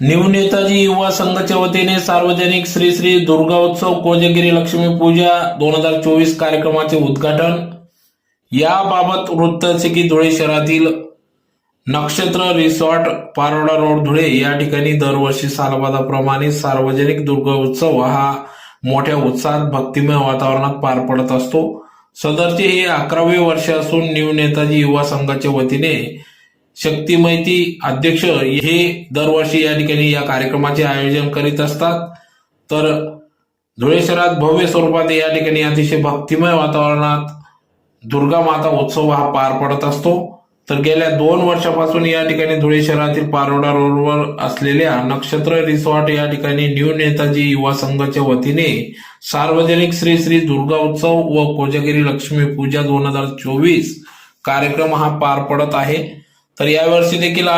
New Netaji युवा संघाच्या वतीने सार्वजनिक श्री श्री दुर्गा उत्सव कोजागिरी लक्ष्मी पूजा 2024 कार्यक्रमाचे उद्घाटन। याबाबत वृत्त असे की धुळे शहरातील नक्षत्र रिसॉर्ट पारोडा रोड धुळे या ठिकाणी दरवर्षी सालबादाप्रमाणे सार्वजनिक दुर्गा उत्सव हा मोठ्या उत्साहात भक्तिमय वातावरणात पार पडत असतो। सदरचे हे 11वे वर्ष असून न्यू नेताजी युवा संघाच्या वतीने शक्तिमैती अध्यक्ष हे दरवर्षी या ठिकाणी या कार्यक्रमाचे आयोजन करीत असतात। तर धुळे शहरात भव्य स्वरूपात या ठिकाणी अतिशय भक्तिमय वातावरणात दुर्गा माता उत्सव हा पार पडत असतो। तर गेल्या 2 वर्षापासून या ठिकाणी धुळे शहरातील पारोडा रोडवर असलेल्या नक्षत्र रिसॉर्ट या ठिकाणी न्यू नेताजी युवा संघाच्या वतीने सार्वजनिक श्री श्री दुर्गा उत्सव व कोजागिरी लक्ष्मी पूजा 2024 कार्यक्रम हा पार पडत आहे। तर यावर्षी देखील